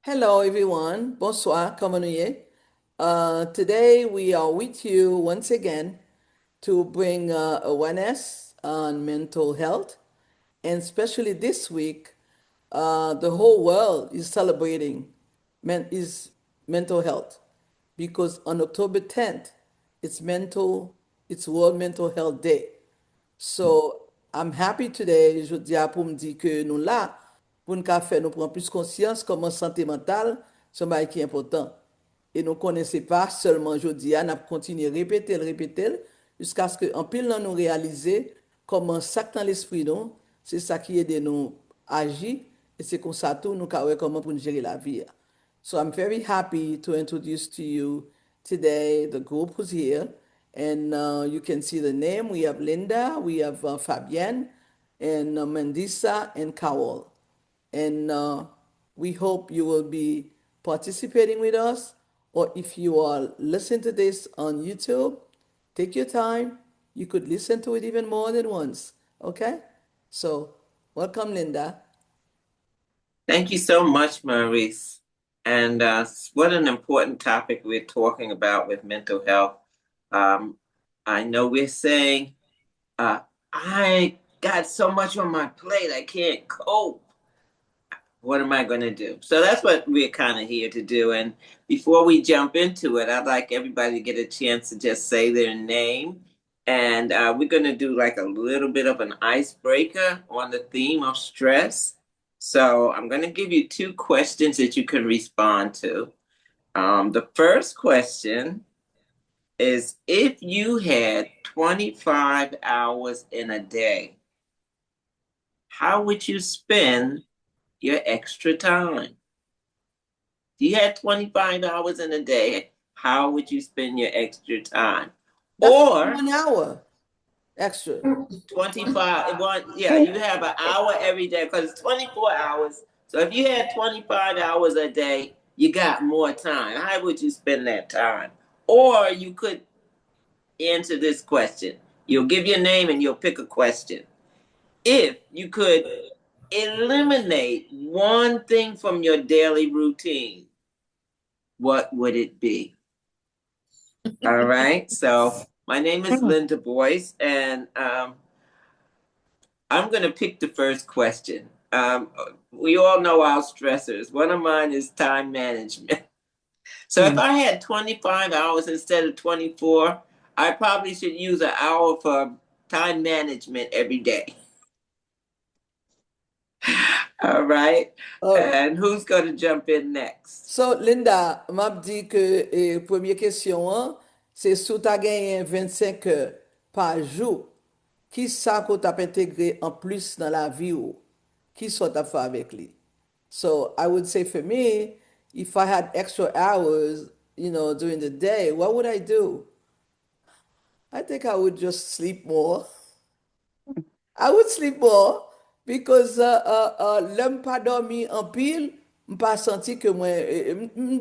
Hello, everyone. Bonsoir. Comment vous allez? Today we are with you once again to bring awareness on mental health, and especially this week, the whole world is celebrating is mental health because on October 10th, it's World Mental Health Day. So I'm happy today, je dis pour me dire que nous là, pour nous faire nous prendre plus conscience comment santé mentale, c'est un bail qui est important. Et nous ne connaissons pas seulement je dis, on a continué à répéter, jusqu'à ce qu'en pile nous réaliser comment ça que dans l'esprit nous, c'est ça qui aide nous à agir, et c'est comme ça tout nous savons comment pour nous gérer la vie. So I'm very happy to introduce to you today the group who's here. And you can see the name. We have Linda, we have Fabienne, and Mandisa, and Kawal. And we hope you will be participating with us. Or if you are listening to this on YouTube, take your time. You could listen to it even more than once. Okay? So, welcome, Linda. Thank you so much, Maurice. And what an important topic we're talking about with mental health. I know we're saying, I got so much on my plate, I can't cope. What am I going to do? So that's what we're kind of here to do. And before we jump into it, I'd like everybody to get a chance to just say their name. And we're going to do like a little bit of an icebreaker on the theme of stress. So I'm going to give you two questions that you can respond to. The first question is, if you had 25 hours in a day, how would you spend your extra time? If you had 25 hours in a day, how would you spend your extra time? That's Or 1 hour extra. 25, yeah, you have an hour every day because it's 24 hours. So if you had 25 hours a day, you got more time. How would you spend that time? Or you could answer this question. You'll give your name and you'll pick a question. If you could eliminate one thing from your daily routine, what would it be? All right. So my name is Linda Boyce, and I'm going to pick the first question. We all know our stressors. One of mine is time management. So if I had 25 hours instead of 24, I probably should use an hour for time management every day. All right. And who's going to jump in next? So, Linda, m'a dit que première question, c'est sous ta gagné 25 heures par jour. Qui ça que tu as intégré en plus dans la vie ou qui soit tu fait avec lui? So, I would say for me, if I had extra hours, during the day, what would I do? I think I would just sleep more. I would sleep more because l'homme pas dormi en pile, pas senti que moi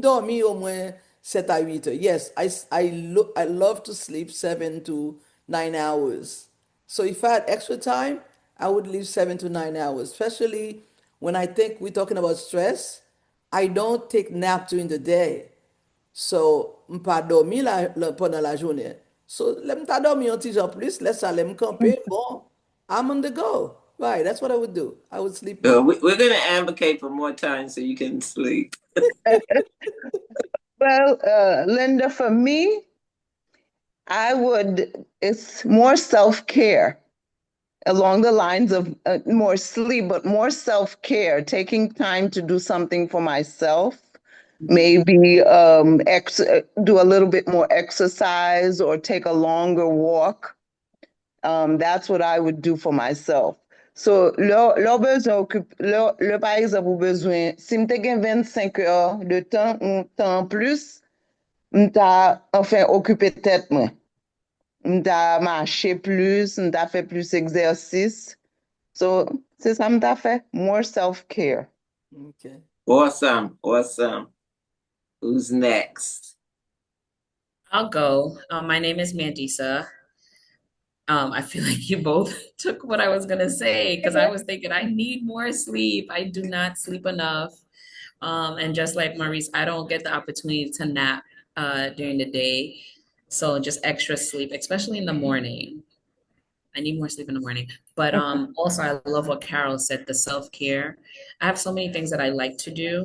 dormi au moins 7 à 8 heures. Yes, I love to sleep 7 to 9 hours. So if I had extra time, I would leave 7 to 9 hours, especially when I think we're talking about stress. I don't take nap during the day. So, pas dormi pendant la journée. So, l'aime ta dormi un petit peu plus, laisse ça l'aime camper. Bon, I'm on the go. Right, that's what I would do. I would sleep more. We're going to advocate for more time so you can sleep. Well, Linda, for me, it's more self-care along the lines of more sleep, but more self-care, taking time to do something for myself, maybe do a little bit more exercise or take a longer walk. That's what I would do for myself. So, par exemple, ou besoin, si m'te gen 25 heures de temps, ou temps en plus, m'ta, enfin, occupé tête moi. M'ta marché plus, m'ta fait plus exercice. So, c'est ça m'ta fait. More self-care. Okay. Awesome. Who's next? I'll go. My name is Mandisa. I feel like you both took what I was going to say because I was thinking I need more sleep. I do not sleep enough. And just like Maurice, I don't get the opportunity to nap during the day. So just extra sleep, especially in the morning. I need more sleep in the morning. But also I love what Carol said, the self-care. I have so many things that I like to do,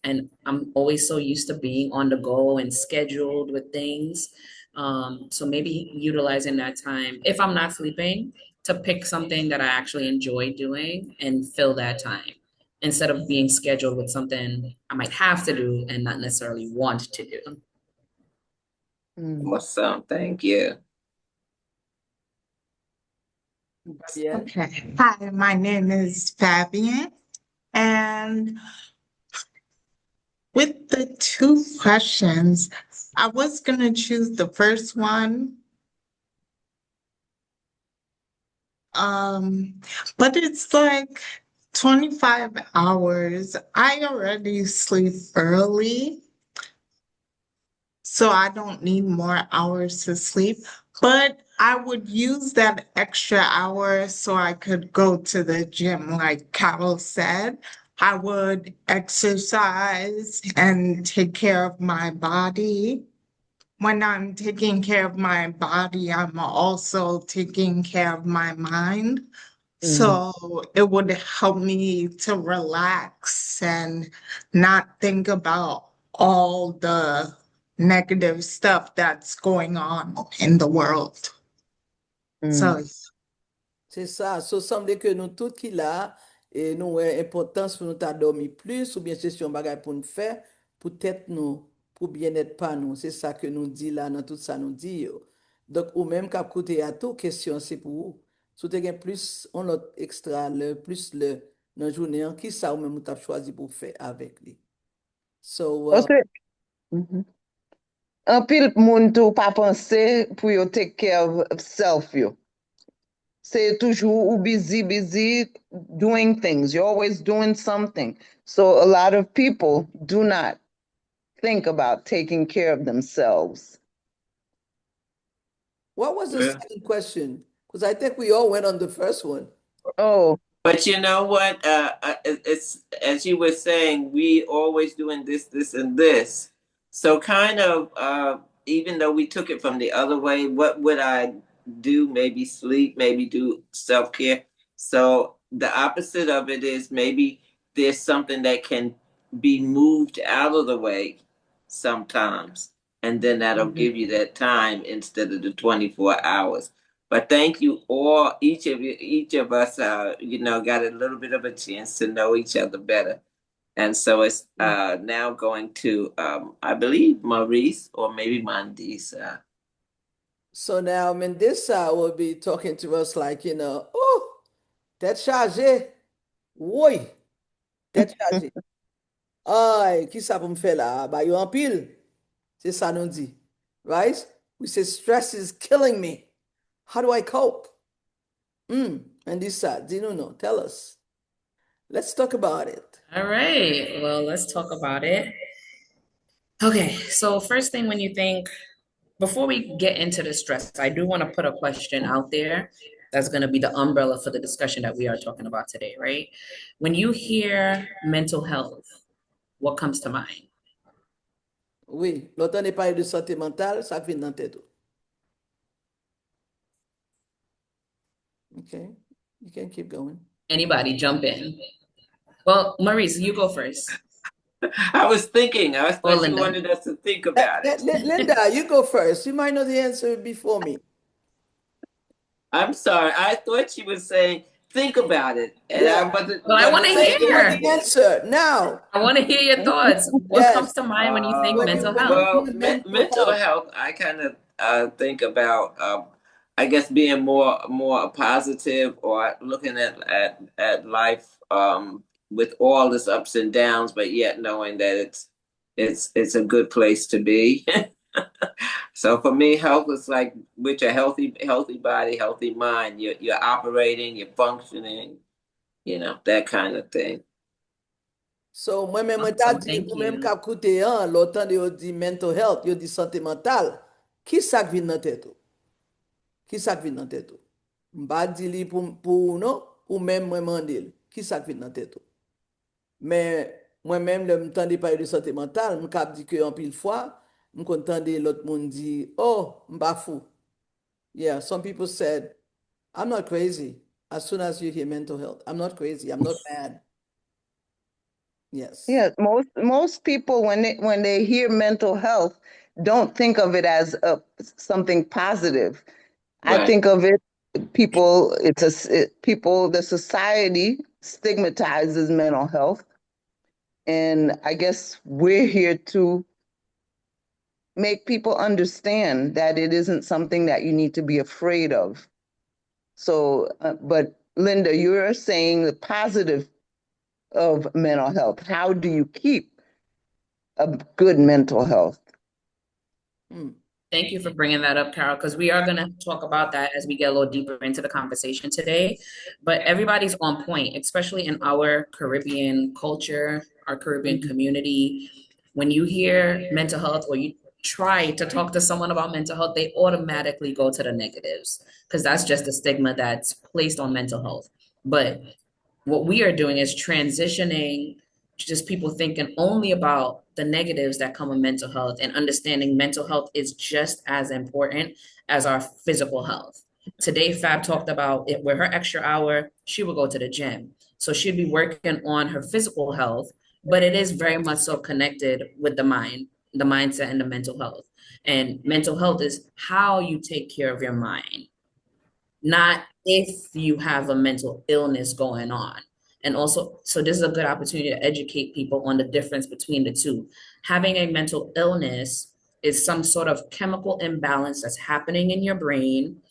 and I'm always so used to being on the go and scheduled with things. So maybe utilizing that time, if I'm not sleeping, to pick something that I actually enjoy doing and fill that time instead of being scheduled with something I might have to do and not necessarily want to do. Awesome. Thank you. Yeah. Okay. Hi, my name is Fabian. And with the two questions, I was going to choose the first one. But it's like 25 hours. I already sleep early, so I don't need more hours to sleep. But I would use that extra hour so I could go to the gym, like Carol said. I would exercise and take care of my body. When I'm taking care of my body, I'm also taking care of my mind. So it would help me to relax and not think about all the negative stuff that's going on in the world. So C'est ça. So, semble que nous tous qui là, et nous avons importance pour nous ta dormir plus, ou bien c'est un bagage pour nous faire, pour tête nous, pour bien-être pas nous. C'est ça que nous dit là, dans tout ça nous dit. Yo. Donc, ou même qu'à côté à tout, question c'est pour vous. Si vous avez plus, on l'autre extra, le plus le, dans la journée, qui ça ou même vous avez choisi pour faire avec lui. So, Okay. Un pile moun tou pa pense pou yo take care of self yo. C'est toujours ou busy doing things. You're always doing something. So a lot of people do not think about taking care of themselves. what was the second question? Because I think we all went on the first one. Oh, But you know what? It's as you were saying, we always doing this, this, and this. So kind of, even though we took it from the other way, what would I do? Maybe sleep, maybe do self-care. So the opposite of it is maybe there's something that can be moved out of the way sometimes. And then that'll give you that time instead of the 24 hours. But thank you all, each of us, got a little bit of a chance to know each other better. And so it's now going to, I believe, Maurice or maybe Mandisa. So now Mandisa will be talking to us like, oh, tête chargée. Oui, tête chargée. Ay, qui ça pour me faire là? Bah, yo en pile. C'est ça nous dit. Right? We say stress is killing me. How do I cope? Mandisa, dis-nous, no, tell us. Let's talk about it. All right, well, let's talk about it. Okay, so first thing when you think, before we get into the stress, I do want to put a question out there that's going to be the umbrella for the discussion that we are talking about today, right? When you hear mental health, what comes to mind? Oui, l'autant n'est pas de santé mentale, ça vient dans tête. Okay, you can keep going. Anybody jump in? Well, Maurice, you go first. I was thinking, I thought you Linda. wanted us to think about it. Linda, you go first. You might know the answer before me. I'm sorry, I thought she was saying, think about it. And Yeah. Well, I want to hear. The answer now. I want to hear your thoughts. What Yes. comes to mind when you think When mental you- health? Well, mental mental health. health, I kind of think about, I guess, being more positive or looking at life with all its ups and downs, but yet knowing that it's a good place to be. So for me, health is like with a healthy body, healthy mind. You're operating, you're functioning, that kind of thing. So, moi-même, moi, Awesome, dit, thank ou même you. qu'à côté, l'autant de dit mental health, yo dit santé mentale, qui ça vient dans tête? Qui ça vient dans tête? M'pa di li pour non, ou même moi mandel, qui ça vient dans tête? Mais Moi-même, le m'tendais parler de santé mentale, m'cap dit que en pile fois, m'contendais l'autre monde dit, oh, m'pas fou. Yeah, some people said, I'm not crazy. As soon as you hear mental health, I'm not crazy. I'm not mad. Yes. Yeah, most people when they hear mental health don't think of it as something positive. I Right. think of it the society stigmatizes mental health, and I guess we're here to make people understand that it isn't something that you need to be afraid of. So, but Linda, you're saying the positive of mental health. How do you keep a good mental health? Thank you for bringing that up, Carol, because we are going to talk about that as we get a little deeper into the conversation today. But everybody's on point, especially in our Caribbean culture, our Caribbean community. When you hear mental health or you try to talk to someone about mental health, they automatically go to the negatives because that's just the stigma that's placed on mental health. But what we are doing is transitioning just people thinking only about the negatives that come with mental health and understanding mental health is just as important as our physical health. Today, Fab talked about it with her extra hour, she would go to the gym. So she'd be working on her physical health, but it is very much so connected with the mind, the mindset, and the mental health. And mental health is how you take care of your mind, not if you have a mental illness going on. And also, so this is a good opportunity to educate people on the difference between the two. Having a mental illness is some sort of chemical imbalance that's happening in your brain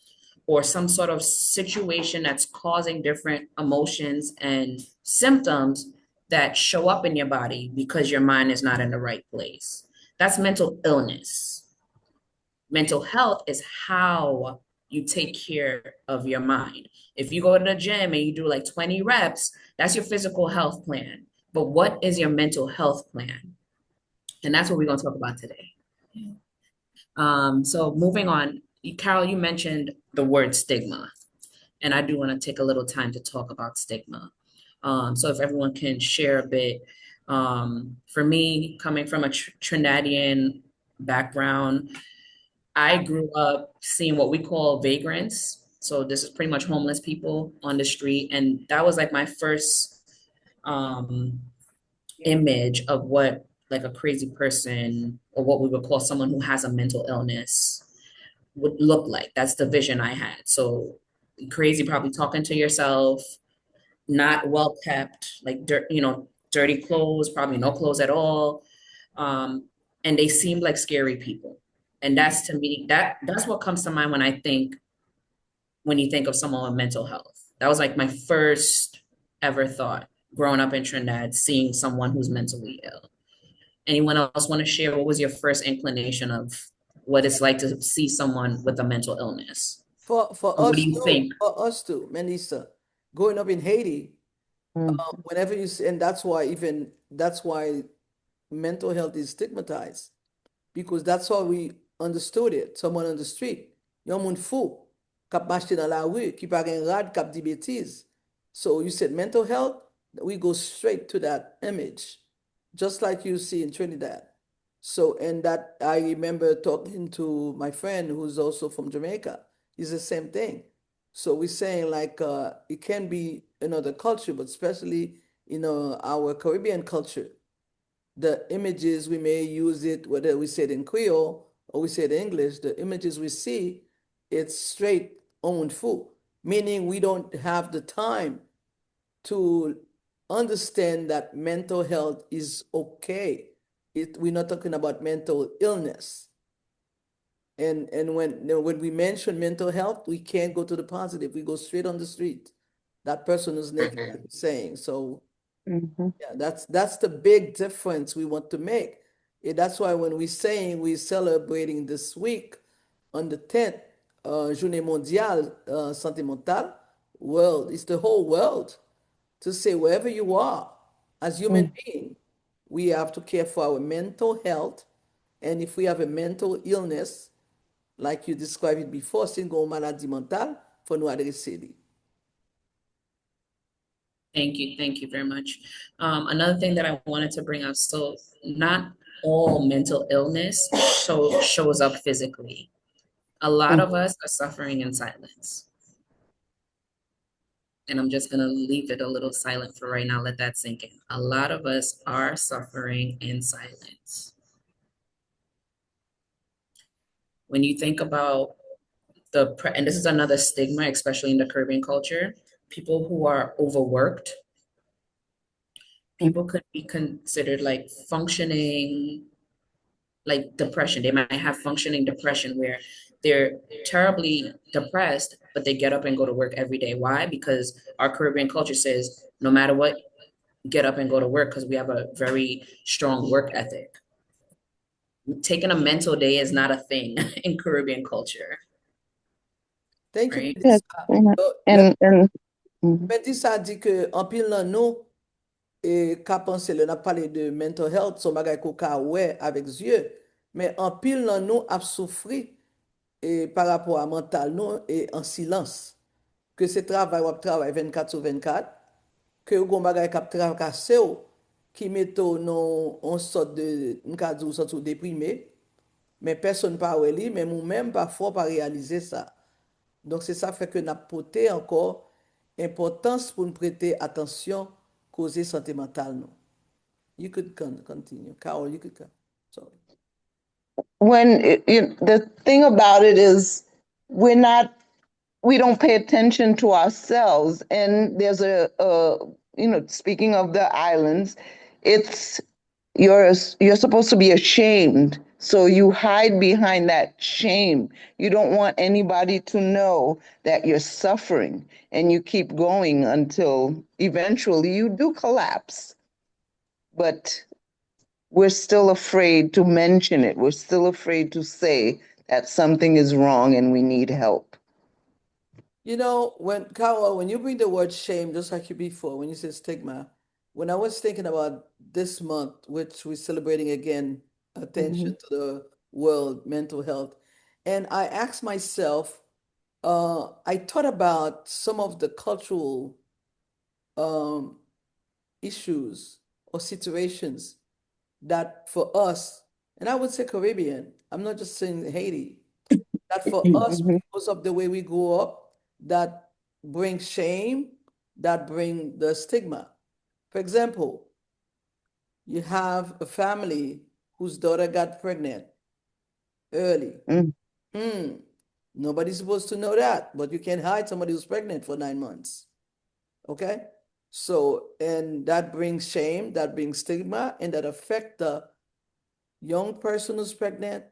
or some sort of situation that's causing different emotions and symptoms that show up in your body because your mind is not in the right place. That's mental illness. Mental health is how you take care of your mind. If you go to the gym and you do like 20 reps, that's your physical health plan. But what is your mental health plan? And that's what we're going to talk about today. So moving on, Carol, you mentioned the word stigma, and I do want to take a little time to talk about stigma. So if everyone can share a bit, for me, coming from a Trinidadian background, I grew up seeing what we call vagrants. So this is pretty much homeless people on the street. And that was like my first image of what like a crazy person or what we would call someone who has a mental illness would look like. That's the vision I had. So crazy, probably talking to yourself, not well kept, like dirty clothes, probably no clothes at all. And they seemed like scary people. And that's to me, that's what comes to mind when you think of someone with mental health. That was like my first ever thought growing up in Trinidad, seeing someone who's mentally ill. Anyone else want to share what was your first inclination of what it's like to see someone with a mental illness? For Or what do us you too, think? Melissa, growing up in Haiti, whenever you see, and that's why mental health is stigmatized because that's how we understood it. Someone on the street, yon moun fou, kap mache dans la rue, ki pa gen rad, kap di bêtises. So you said mental health, we go straight to that image, just like you see in Trinidad. So, and that I remember talking to my friend who's also from Jamaica. It's the same thing. So we're saying like it can be another culture, but especially our Caribbean culture, the images we may use it, whether we say it in Creole or we say it in English, the images we see, it's straight on food, meaning we don't have the time to understand that mental health is okay. We're not talking about mental illness. And when we mention mental health, we can't go to the positive. We go straight on the street. That person is negative saying. So yeah, that's the big difference we want to make. That's why when we're saying we're celebrating this week on the 10th, Journée Mondiale Santé Mentale, world, it's the whole world to say wherever you are as human being, we have to care for our mental health. And if we have a mental illness, like you described it before, c'est une maladie mentale, faut nous adresser. Thank you very much. Another thing that I wanted to bring up, so not all mental illness shows up physically. A lot of us are suffering in silence. And I'm just gonna leave it a little silent for right now, let that sink in. A lot of us are suffering in silence. When you think about and this is another stigma, especially in the Caribbean culture, people who are overworked, people could be considered like functioning, like depression. They might have functioning depression where they're terribly depressed, but they get up and go to work every day. Why? Because our Caribbean culture says, no matter what, get up and go to work because we have a very strong work ethic. Taking a mental day is not a thing in Caribbean culture. Thank you, Right? Yes. Melissa. And Melissa dit que en pile nan nou et ka pense le n'a parlé de mental health son bagay ko ka ouais avec yeux mais en pile nan nou a souffri et par rapport à mental nous et en silence que c'est travail ou travail 24 sur 24 que ou gon bagay k'ap trakasse ou qui metto non on sorte de m'ka di ou sorte ou déprimé mais personne pas ouais li mais nous même parfois pas réaliser ça. Donc c'est ça fait que n'a porté encore importance pour nous prêter attention causer santé mentale nous. You could continue. Carol, you could sorry. the thing about it is we don't pay attention to ourselves. And there's speaking of the islands, it's you're supposed to be ashamed. So you hide behind that shame. You don't want anybody to know that you're suffering, and you keep going until eventually you do collapse. But we're still afraid to mention it. We're still afraid to say that something is wrong and we need help. You know, Carol, when you bring the word shame, just like you before, when you say stigma, when I was thinking about this month, which we're celebrating again, attention to the world mental health, and I asked myself, I thought about some of the cultural um, issues or situations that for us, and I would say Caribbean, I'm not just saying Haiti, that for us, because of the way we grew up, that bring shame, that bring the stigma. For example, you have a family whose daughter got pregnant early. Nobody's supposed to know that, but you can't hide somebody who's pregnant for 9 months. Okay? So, and that brings shame, that brings stigma, and that affect the young person who's pregnant,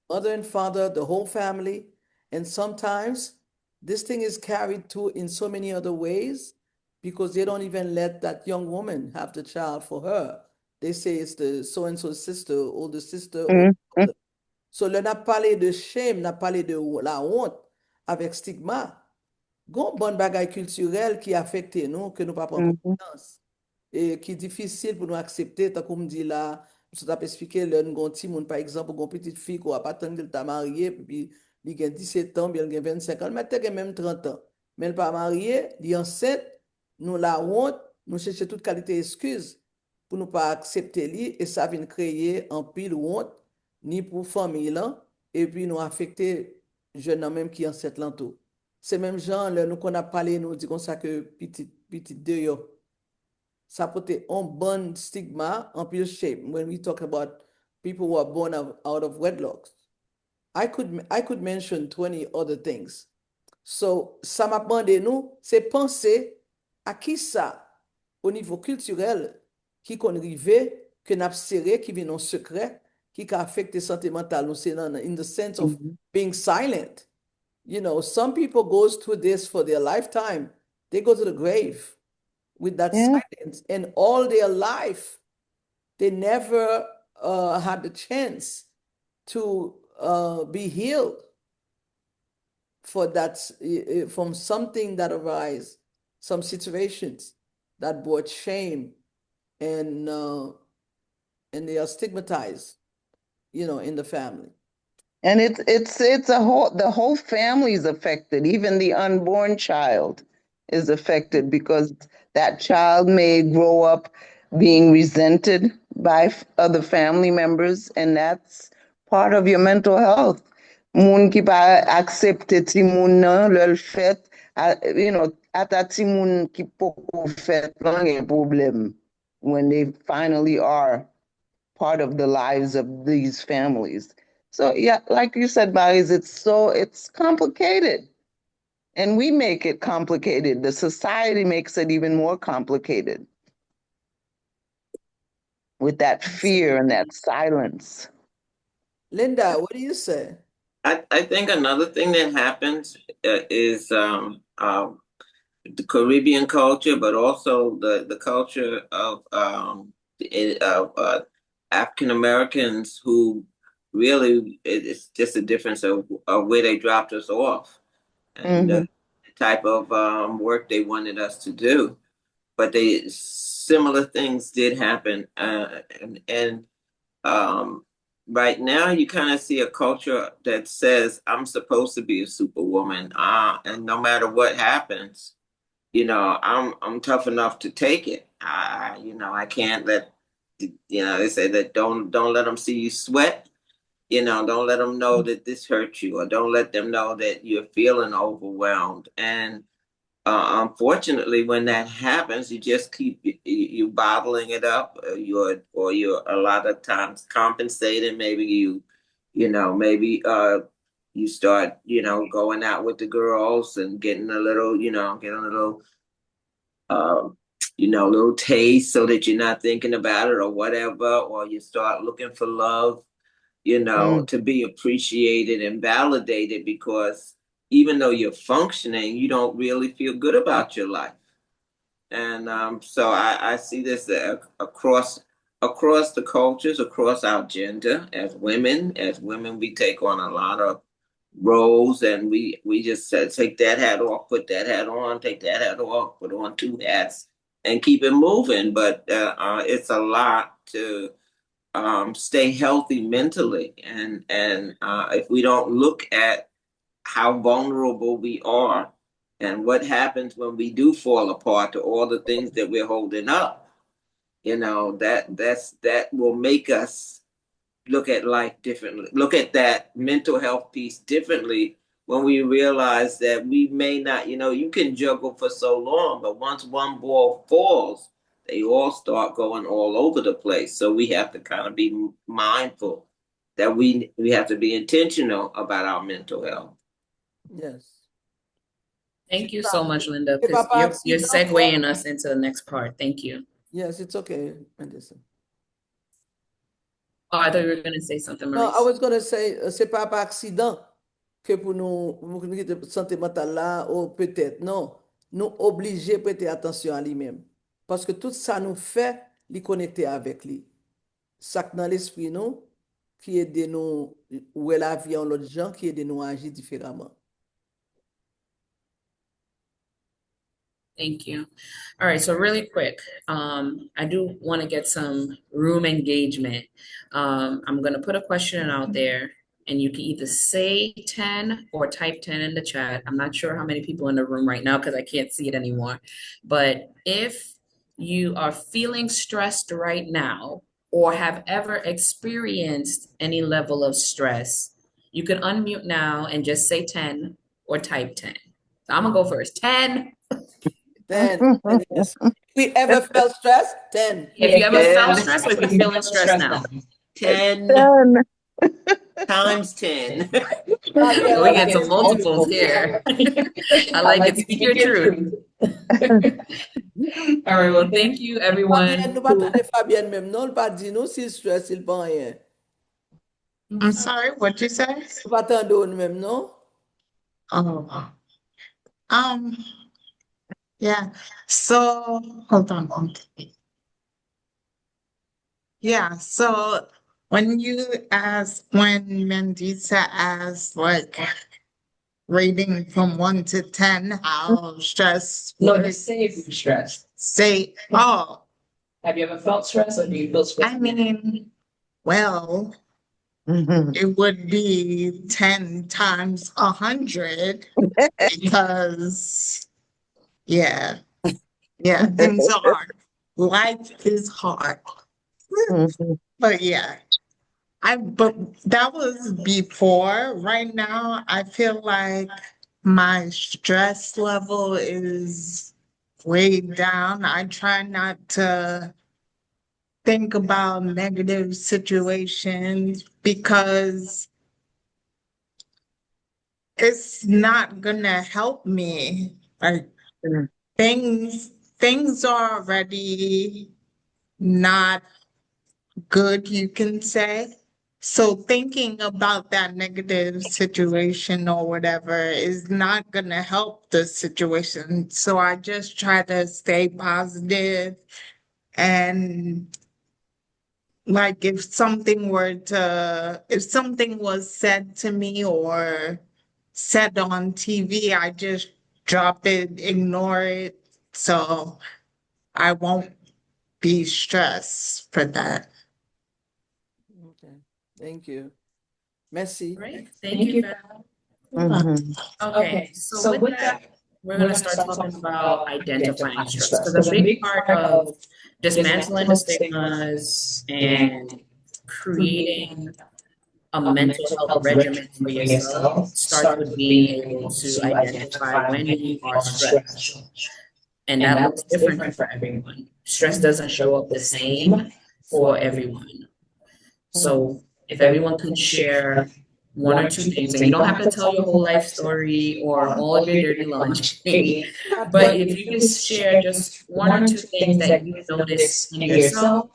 mother and father, the whole family. And sometimes this thing is carried to in so many other ways because they don't even let that young woman have the child for her. They say it's the so-and-so sister, older sister. So, là, n'a parlé de shame, n'a parlé de la honte avec stigma. Gon bon bagay culturel qui affecte nous, que nous pas prendre conscience. Et qui est difficile pour nous accepter, tant qu'on me dit là, je t'ai expliqué, là, nous avons un petit monde, par exemple, une petite fille qui n'a pas tant qu'elle t'a mariée, puis il a 17 ans, puis elle a 25 ans, elle a même 30 ans. Mais elle n'est pas mariée, elle est enceinte, nous la honte, nous cherchons toute qualité d'excuses pour ne pas accepter lui, et ça vient créer un pile honte, ni pour famille là, et puis nous affecter jeune homme même qui est enceinte là tout. C'est même genre, là, nous qu'on a parlé, nous dit comme ça que petit de yo. Ça peut être un bon stigma, un peu shame when we talk about people who are born out of wedlock. I could mention 20 other things. So, ça m'a demandé nous, c'est penser à qui ça, au niveau culturel, qui qu'on rive, que n'a serré, qui vient en secret, qui a affecté santé mentale, nous c'est in the sense of being silent. You know, some people goes through this for their lifetime. They go to the grave with that silence, and all their life, they never had the chance to be healed for that from something that arise, some situations that brought shame, and they are stigmatized, you know, in the family. And the whole family is affected, even the unborn child. is affected because that child may grow up being resented by other family members, and that's part of your mental health. Moun ki pa aksepte ti moun nan lèl fèt, ata ti moun ki poko fèt lan gen problem when they finally are part of the lives of these families. So yeah, like you said, Maris, it's complicated. And we make it complicated. The society makes it even more complicated with that fear and that silence. Linda, what do you say? I think another thing that happens is the Caribbean culture, but also the culture of African Americans who really, it's just a difference of where they dropped us off and the type of work they wanted us to do. But similar things did happen. And right now you kind of see a culture that says, I'm supposed to be a superwoman. And no matter what happens, I'm tough enough to take it. I can't let, they say that don't let them see you sweat. Don't let them know that this hurts you, or don't let them know that you're feeling overwhelmed. And unfortunately, when that happens, you just keep you bottling it up. You're a lot of times compensating. Maybe you start going out with the girls and getting a little little taste so that you're not thinking about it or whatever, or you start looking for love, to be appreciated and validated, because even though you're functioning, you don't really feel good about your life. And so I see this across the cultures, across our gender. As women, we take on a lot of roles, and we just take that hat off, put that hat on, take that hat off, put on two hats, and keep it moving. But it's a lot to stay healthy mentally, and if we don't look at how vulnerable we are and what happens when we do fall apart to all the things that we're holding up, that will make us look at life differently, look at that mental health piece differently, when we realize that we may not, you can juggle for so long, but once one ball falls, they all start going all over the place. So we have to kind of be mindful that we have to be intentional about our mental health. Yes. Thank you so much, Linda, because you're segueing us into the next part. Thank you. Yes, it's okay, Anderson. Oh, I thought you were going to say something, No, Maurice. I was going to say, c'est pas par accident que pour nous santé mentale là, ou peut-être, non, nous obliger à prêter attention à lui-même. Parce que tout ça nous fait lui connecter avec lui. Ça que dans l'esprit nous, qui aide nous, où est la vie en l'autre gens, qui aide nous à agir différemment. Thank you. All right, so really quick, I do want to get some room engagement. I'm going to put a question out there, and you can either say 10 or type 10 in the chat. I'm not sure how many people in the room right now because I can't see it anymore. But if you are feeling stressed right now or have ever experienced any level of stress, you can unmute now and just say 10 or type 10. So I'm going to go first. 10. 10. Yes. If we ever felt stressed, 10. If you ever felt stressed, or if you're feeling stressed now. 10 times 10. We get some multiples here. I like it. Speak your truth. All right. Well, thank you, everyone. Fabienne même non, il pas dit nous si stress il pas rien. I'm sorry, what you say? Pas attendre même non. Oh, yeah. So hold on. Okay. Yeah. So when Mandisa asked, like, rating from 1 to 10, how stressed? No, just say if you're stressed. Say, oh. Have you ever felt stressed, or do you feel stressed? I mean, well, it would be 10 times 100 because Yeah. Yeah, things are hard. Life is hard. Mhm. But yeah, but that was before. Right now, I feel like my stress level is way down. I try not to think about negative situations because it's not gonna help me. Like Mm. things are already not good, you can say. So thinking about that negative situation or whatever is not gonna help the situation. So I just try to stay positive and like if something was said to me or said on TV, I just drop it, ignore it. So I won't be stressed for that. Okay. Thank you. Merci. Great. Thank you for that. Mhm. Okay, so with that, we're going to start talking about identifying stress because a big part of dismantling the stigmas and creating a mental health regimen for yourself starts with being able to identify when you are stressed. And that looks different for everyone. Stress doesn't show up the same for everyone. So if everyone could share one or two things, and you don't have to tell your whole life story or all of your dirty laundry, but if you could share just one or two things that you notice in yourself,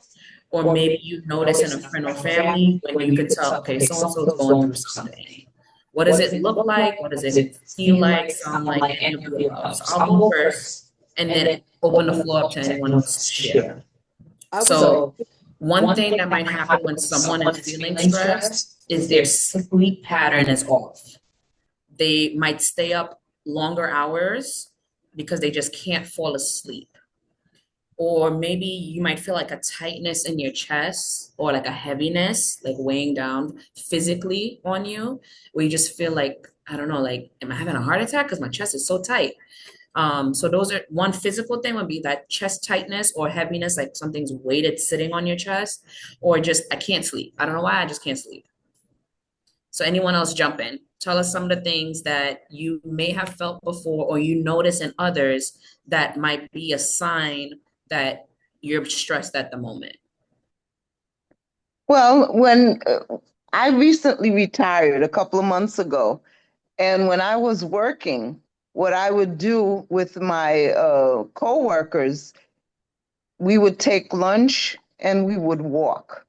or maybe you notice in a friend or family when you can tell, okay, so and so is going through something. What does it look like? What does it feel like, sound like, any of the above? So I'll go first and then open the floor up to anyone else to share. I would like, So one thing that might happen when someone is feeling stressed is their sleep pattern is off. They might stay up longer hours because they just can't fall asleep. Or maybe you might feel like a tightness in your chest or like a heaviness, like weighing down physically on you, where you just feel like, I don't know, like, am I having a heart attack? Because my chest is so tight. So those are one physical thing would be that chest tightness or heaviness, like something's weighted sitting on your chest, or just I can't sleep. I don't know why, I just can't sleep. So anyone else jump in. Tell us some of the things that you may have felt before or you notice in others that might be a sign that you're stressed at the moment. Well, when I recently retired a couple of months ago, and when I was working, what I would do with my coworkers, we would take lunch and we would walk.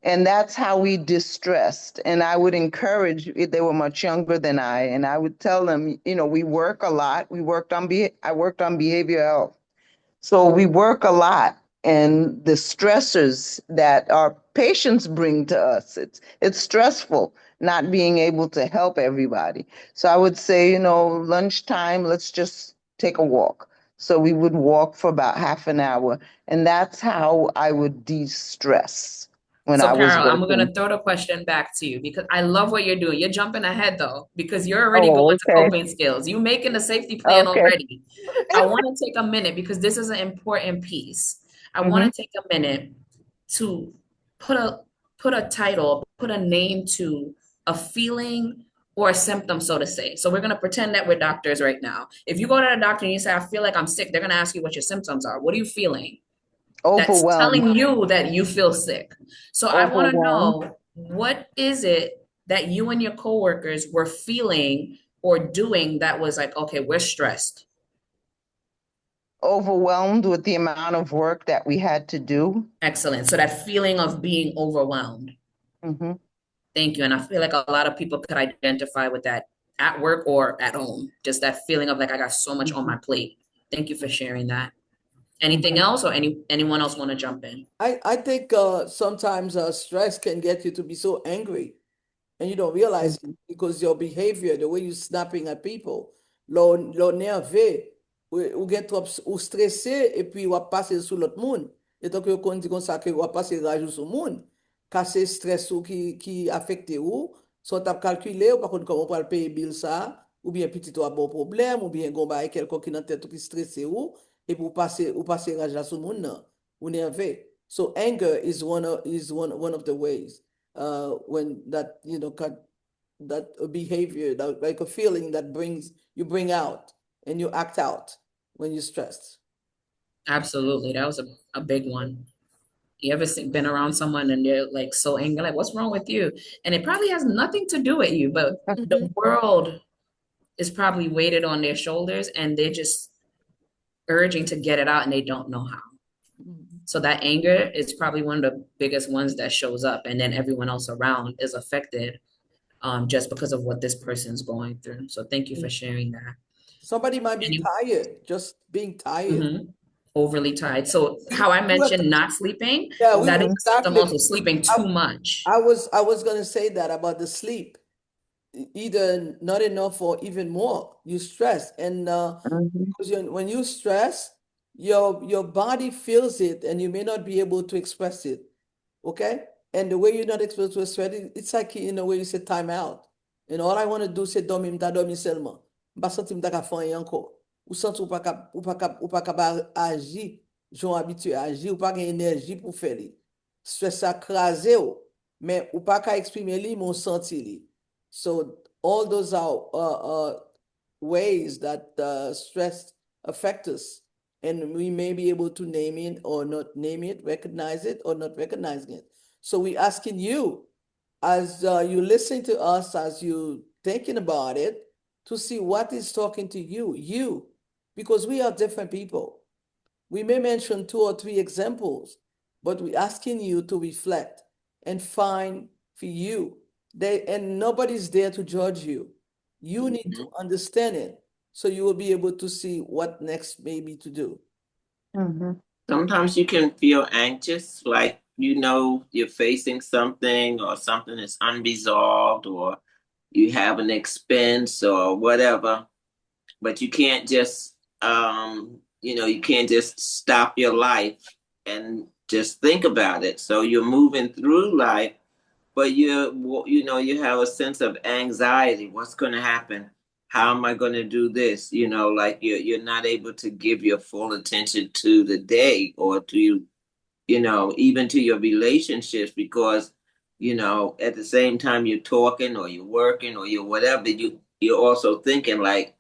And that's how we distressed. And I would encourage, they were much younger than I, and I would tell them, we work a lot. I worked on behavioral health. So we work a lot, and the stressors that our patients bring to us, it's stressful not being able to help everybody. So I would say, lunchtime, let's just take a walk. So we would walk for about half an hour, and that's how I would de-stress when So I was Carol, I'm working. gonna throw the question back to you because I love what you're doing. You're jumping ahead though, because you're already Oh, going to okay. coping skills. You're making a safety plan Okay. already. I want to take a minute because this is an important piece. I want to take a minute to put a title, put a name to a feeling or a symptom, so to say. So we're gonna pretend that we're doctors right now. If you go to the doctor and you say, I feel like I'm sick, they're gonna ask you what your symptoms are. What are you feeling? That's Overwhelmed. telling you that you feel sick. So I want to Overwhelmed. know, what is it that you and your coworkers were feeling or doing that was like, okay, we're stressed? Overwhelmed with the amount of work that we had to do. Excellent. So that feeling of being overwhelmed. Mm-hmm. Thank you. And I feel like a lot of people could identify with that at work or at home. Just that feeling of like, I got so much on my plate. Thank you for sharing that. Anything else, or anyone else want to jump in? I think sometimes stress can get you to be so angry and you don't realize it because your behavior, the way you're snapping at people, lo nervé, ou gen trop, ou stressé, et puis ou passe sous l'autre monde. Et donc, vous dit comme ça que ou passe rajou sous monde, stress ou qui affecte ou, sont à calculer ou par contre comment on peut payer bill ça, ou bien petit ou a bon problème, ou bien gon ba quelqu'un qui dans tête ou qui stressé et pour passer rage à sou moun nan, ou nerveux. So anger is one of the ways when that that a behavior, that like a feeling that you bring out and you act out when you're stressed. Absolutely. That was a big one. You ever been around someone and they're like so angry, like, what's wrong with you? And it probably has nothing to do with you, but the world is probably weighted on their shoulders and they're just urging to get it out and they don't know how. So that anger is probably one of the biggest ones that shows up, and then everyone else around is affected just because of what this person's going through. So thank you for sharing that. Somebody might be tired, just being tired. Overly tired. So how I mentioned not sleeping, Yeah, that is a symptom exactly. also sleeping too much. I was gonna say that about the sleep. Either not enough or even more. You stress, and because when you stress, your body feels it, and you may not be able to express it. Okay, and the way you're not able to express it, it's like in a way you say time out. And all I want to do c'est dormir, m'ta dormi seulement. M'pa senti m'ta ka fanyi encore. Ou senti ou pas capable agir, j'ont habitué à agir, ou pas gen énergie pour faire li. Stress ça crasé ou, mais ou pas ka exprimer li, mon senti li. So all those are ways that stress affect us, and we may be able to name it or not name it, recognize it or not recognizing it. So we're asking you, as you listen to us, as you thinking about it, to see what is talking to you, because we are different people. We may mention 2 or 3 examples, but we're asking you to reflect and find for you. And nobody's there to judge you. You need to understand it so you will be able to see what next maybe to do. Sometimes you can feel anxious, like you're facing something or something is unresolved or you have an expense or whatever, but you can't just you can't just stop your life and just think about it. So you're moving through life, but you have a sense of anxiety. What's going to happen? How am I going to do this? Like you're not able to give your full attention to the day or to even to your relationships, because at the same time you're talking or you're working or you're whatever, you're also thinking like,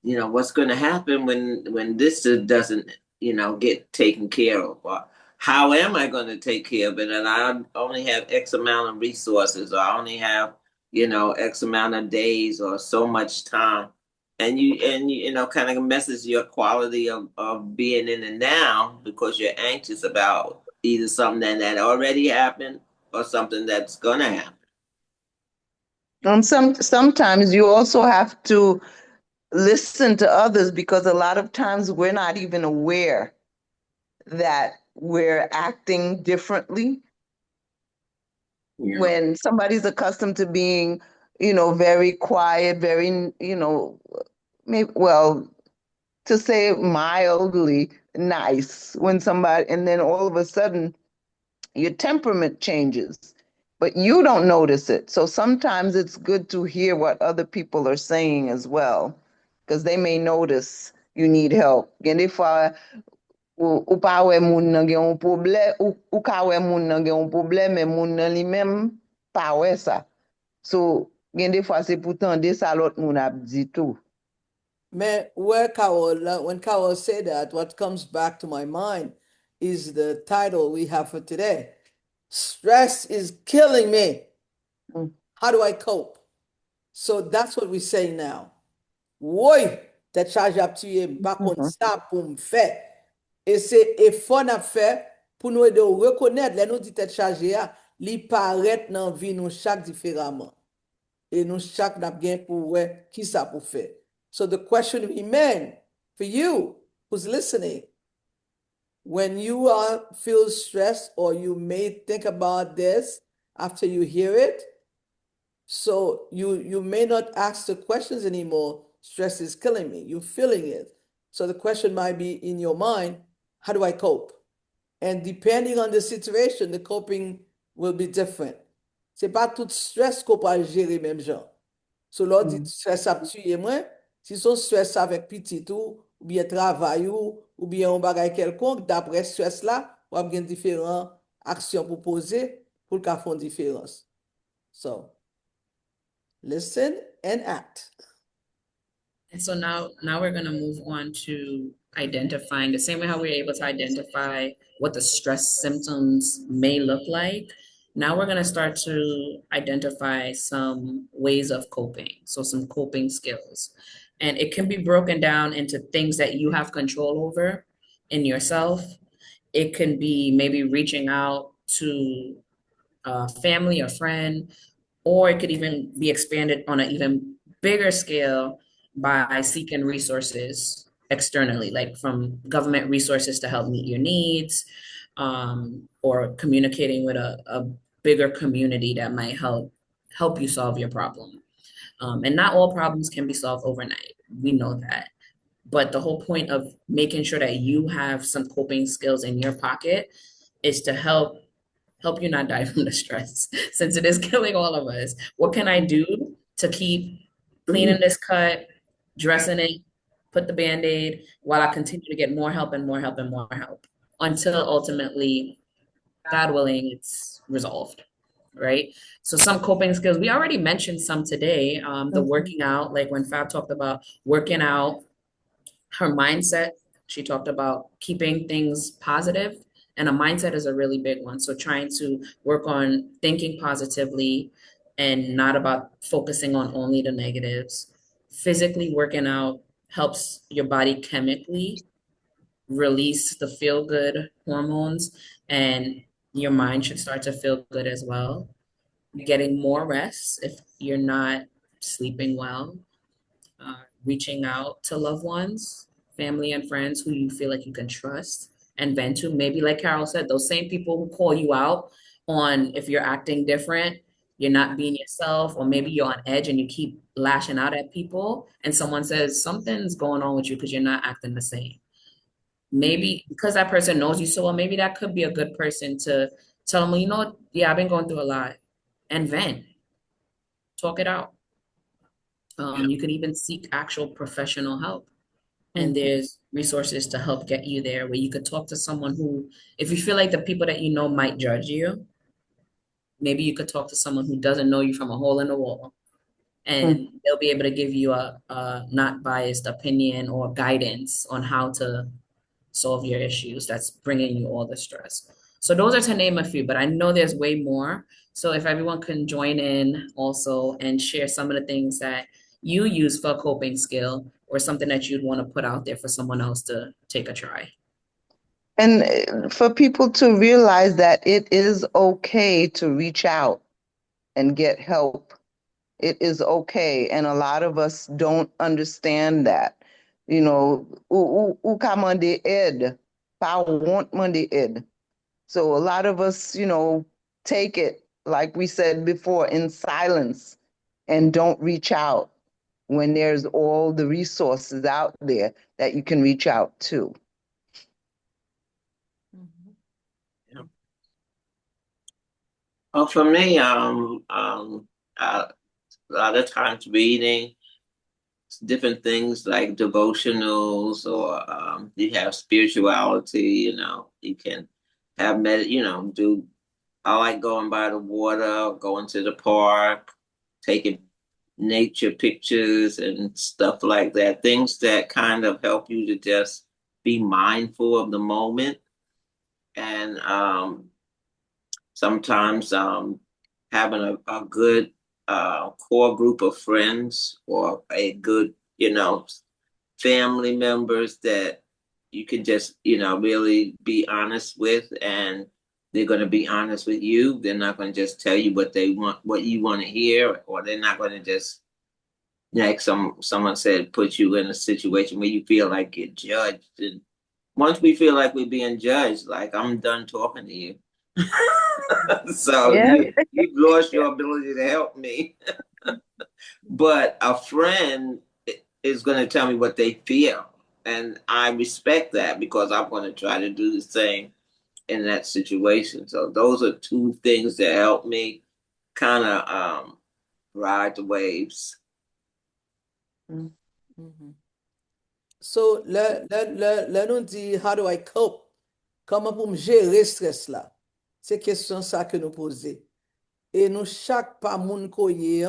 what's going to happen when this doesn't get taken care of, or how am I going to take care of it? And I only have X amount of resources, or I only have X amount of days or so much time, and you kind of messes your quality of being in the now, because you're anxious about either something that already happened or something that's going to happen. And sometimes you also have to listen to others, because a lot of times we're not even aware that we're acting differently. Yeah. When somebody's accustomed to being, very quiet, very, to say mildly nice, and then all of a sudden your temperament changes, but you don't notice it. So sometimes it's good to hear what other people are saying as well, because they may notice you need help. And if ou pa wè moun nan gen yon problème, ou ka wè moun nan gen yon problème, mais moun nan li même pa wè sa. So, gen de fwa se pou tande sa lot moun ap di tou. When Carol said that, what comes back to my mind is the title we have for today. Stress is killing me. How do I cope? So that's what we're saying now. Woy, te charge ap tuye, bakon sa pou m'fè. Et c'est effort n'a fait pour nous aider à reconnaître, les nous dit te charge ya, li paraît dans vie nous chaque différemment. Et nous chaque n'a bien pour ouais, qui ça pour faire. So the question remains for you who's listening. When you feel stressed, or you may think about this after you hear it, so you may not ask the questions anymore. Stress is killing me. You're feeling it. So the question might be in your mind, how do I cope? And depending on the situation, the coping will be different. C'est pas tout stress qu'on peut gérer même genre. So, lò di stress ap tuye mwen, si son stress avec petit ou bien travail ou bien un bagay quelconque, d'après stress là, ou ap gen différents actions pour poser pour le font différence. So, listen and act. And so now we're going to move on to identifying the same way how we were able to identify what the stress symptoms may look like. Now we're going to start to identify some ways of coping. So some coping skills. And it can be broken down into things that you have control over in yourself. It can be maybe reaching out to a family or friend, or it could even be expanded on an even bigger scale by seeking resources externally, like from government resources to help meet your needs, or communicating with a bigger community that might help you solve your problem. And not all problems can be solved overnight. We know that. But the whole point of making sure that you have some coping skills in your pocket is to help you not die from the stress, since it is killing all of us. What can I do to keep cleaning this cut, dressing it, put the Band-Aid, while I continue to get more help and more help and more help until ultimately, God willing, it's resolved, right? So some coping skills, we already mentioned some today. The working out, like when Fab talked about working out, her mindset, she talked about keeping things positive, and a mindset is a really big one. So trying to work on thinking positively and not about focusing on only the negatives. Physically working out helps your body chemically release the feel good hormones, and your mind should start to feel good as well. Getting more rest if you're not sleeping well, reaching out to loved ones, family and friends who you feel like you can trust and vent to. Maybe like Carol said, those same people who call you out on if you're acting different, you're not being yourself, or maybe you're on edge and you keep lashing out at people and someone says something's going on with you because you're not acting the same. Maybe because that person knows you so well, maybe that could be a good person to tell them, well, you know what? Yeah, I've been going through a lot, and vent, talk it out. You can even seek actual professional help. And there's resources to help get you there, where you could talk to someone who, if you feel like the people that you know might judge you, maybe you could talk to someone who doesn't know you from a hole in the wall, and they'll be able to give you a not biased opinion or guidance on how to solve your issues that's bringing you all the stress. So those are to name a few, but I know there's way more. So if everyone can join in also and share some of the things that you use for a coping skill, or something that you'd want to put out there for someone else to take a try. And for people to realize that it is okay to reach out and get help. It is okay. And a lot of us don't understand that. You know, ou ka mande ed, pa want mande ed. So a lot of us, you know, take it, like we said before, in silence and don't reach out when there's all the resources out there that you can reach out to. Yeah. Well, for me, a lot of times reading different things like devotionals, or you have spirituality, you know, you can have I like going by the water, going to the park, taking nature pictures and stuff like that. Things that kind of help you to just be mindful of the moment. And sometimes having a good core group of friends, or a good, family members that you can just, really be honest with, and they're going to be honest with you. They're not going to just tell you what they want, what you want to hear, or they're not going to just, like someone said, put you in a situation where you feel like you're judged. And once we feel like we're being judged, like, I'm done talking to you. So Yeah. you've lost your ability to help me. But a friend is going to tell me what they feel. And I respect that, because I'm going to try to do the same in that situation. So those are two things that help me kind of ride the waves. So, là, nous dit, how do I cope? Comment pour me gérer stress là? C'est question ça que nous posons. Et nous, chaque pas moun koye,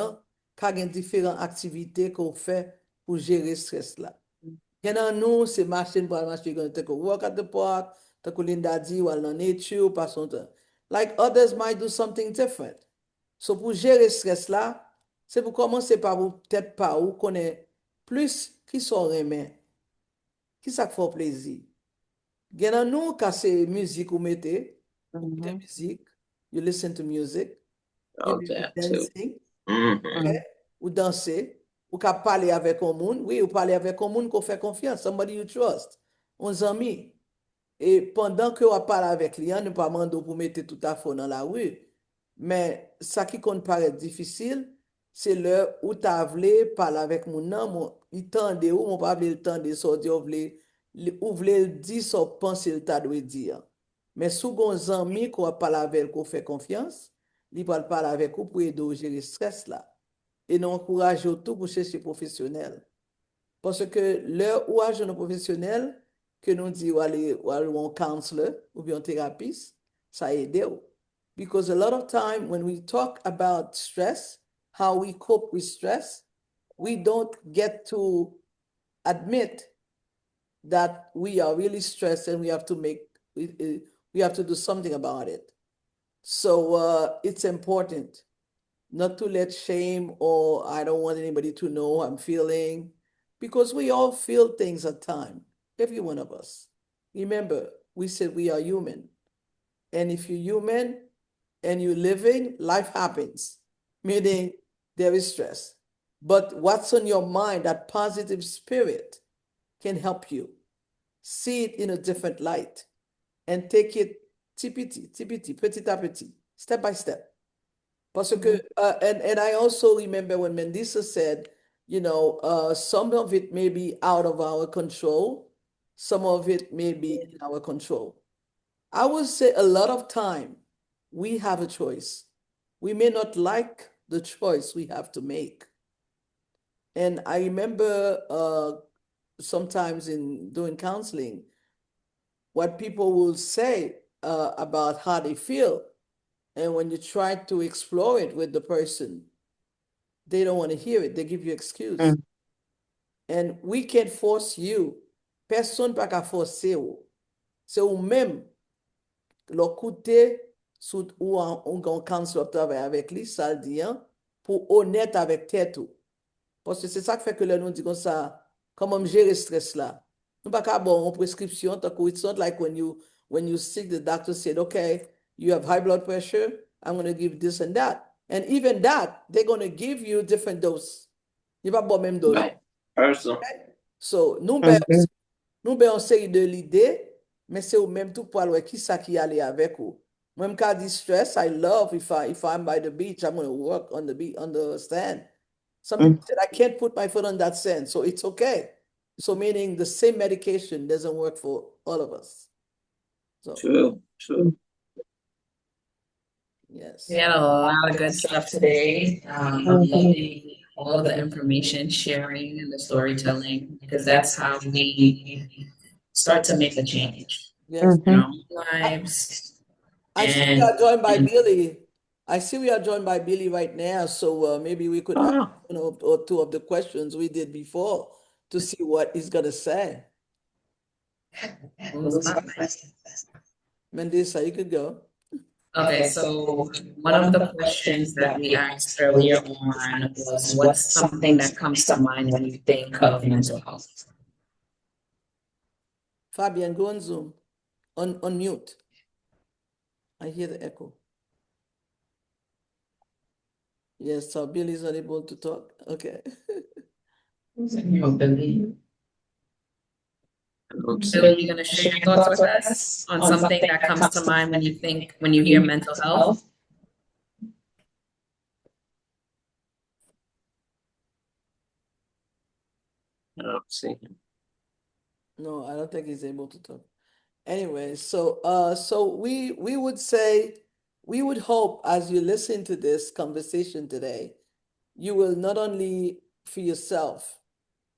ka gen différentes activités qu'on fait pour gérer stress là. Gen nan nous, c'est marcher pour marcher, you're going to take a walk at the park, take a Linda dit, ou aller dans nature, ou pas son temps. Like others might do something different. So pour gérer stress là, c'est pour commencer par vous, peut-être pas, ou connaître plus qui sont remè, qui ça fait plaisir. Gen nan nous, quand c'est musique ou mettez, musique, you listen to music, you Oh, may be that too. dancing, Mhm. ou danser, ou ka parler avec un monde, oui, ou parler avec un monde qu'on fait confiance, somebody you trust, un ami. Et pendant que on parle avec lui, on ne pas demander pour mettre tout à fait dans la rue. Mais ça qui compte paraît difficile, c'est l'heure où tu as voulu parler avec mon nom, il tendait ou mon pas le temps de sortir, ou voulait dire son pensée, il t'a dû dire. Mais si vous avez un ami qu'on parle avec, qu'on fait confiance, il va parler avec vous pour aider à gérer le stress là. Et nous encourageons tout pour chercher professionnel. Parce que l'heure où agent professionnel, que nous disons aller un counselor ou bien un thérapeute, ça aide. Because a lot of time when we talk about stress, how we cope with stress, we don't get to admit that we are really stressed and we have to we have to do something about it. So it's important not to let shame or I don't want anybody to know I'm feeling, because we all feel things at time, every one of us. Remember, we said we are human. And if you're human and you're living, life happens, meaning there is stress. But what's on your mind, that positive spirit, can help you see it in a different light and take it petit à petit, step by step. Parce que, and I also remember when Mendisa said, some of it may be out of our control, some of it may be in our control. I would say a lot of time we have a choice. We may not like the choice we have to make. And I remember sometimes in doing counseling, what people will say about how they feel. And when you try to explore it with the person, they don't want to hear it. They give you excuse. And we can't force you. Personne pas qu'à forcer ou. C'est ou même l'écouter ou on counselor travaille avec lui, ça le dit, hein, pour honnête avec tête ou. Parce que c'est ça qui fait que là, nous dit comme ça, comment gérer le stress là. Nous pas qu'à bon, en prescription, it's not like when you sick, the doctor said, okay, you have high blood pressure, I'm going to give this and that. And even that, they're going to give you different dose. Il va pas même dose. Right. Personal. So, nous avons une série de l'idée, mais c'est au même tout pour aller qui ça qui allait avec vous. Même quand dit stress, I love if I'm by the beach, I'm going to work on the beach, on the sand. Some people said I can't put my foot on that sand, so it's okay. So meaning the same medication doesn't work for all of us. So True. yes. We had a lot of good stuff today. Loving all of the information sharing and the storytelling, because that's how we start to make a change Yes. in our own lives. I see we are joined by Billy. I see we are joined by Billy right now, so maybe we could ask one or two of the questions we did before to see what he's gonna say. Mendisa, you could go. Okay, so one of the questions that we asked earlier on was, what's something that comes to mind when you think of mental health? Fabian, go on Zoom. On mute. I hear the echo. Yes, so Billy's unable to talk. Okay. Billy, you're gonna share your thoughts with us on something that comes to mind when you hear mental health? I don't see him. No, I don't think he's able to talk. Anyway, so we would say, we would hope as you listen to this conversation today, you will not only for yourself,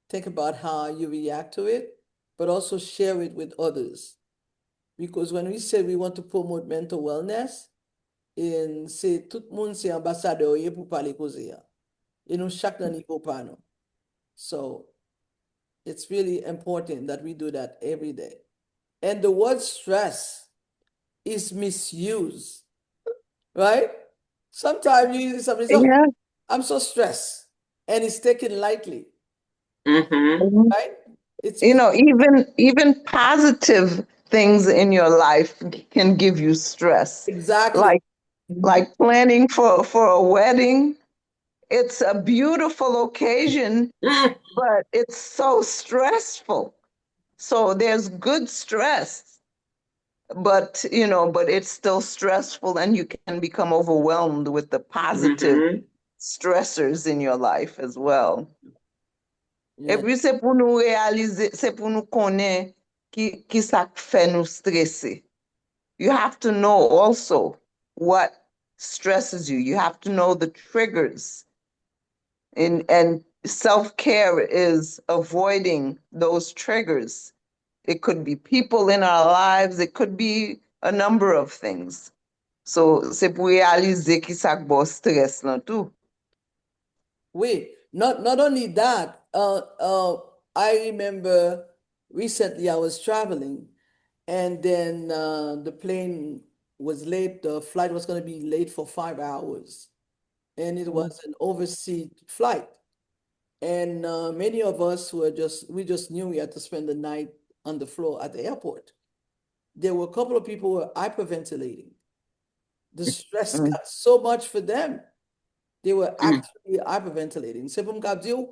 think about how you react to it, but also share it with others. Because when we say we want to promote mental wellness, c'est tout le monde c'est ambassadeur pour parler cause ya. Et nous chaque nan niveau pa nou. So it's really important that we do that every day. And the word stress is misused, right? Sometimes you use something, oh, Yeah. I'm so stressed, and it's taken lightly, Mm-hmm. right? It's You know, even positive things in your life can give you stress. exactly. Like planning for a wedding. It's a beautiful occasion, but it's so stressful. So there's good stress, but but it's still stressful, and you can become overwhelmed with the positive Mm-hmm. stressors in your life as well. Et Yeah. puis c'est pour nous réaliser, c'est pour nous connaître qui ça fait nous stresser. You have to know also what stresses you. You have to know the triggers. And self-care is avoiding those triggers. It could be people in our lives, it could be a number of things. So c'est pour réaliser qui ça bon stress là tout. Oui, not only that, I remember recently I was traveling, and then the plane was late. The flight was going to be late for 5 hours, and it was an overseas flight. And many of us we just knew we had to spend the night on the floor at the airport. There were a couple of people who were hyperventilating. The stress got so much for them. They were actually hyperventilating. C'est pour me dire,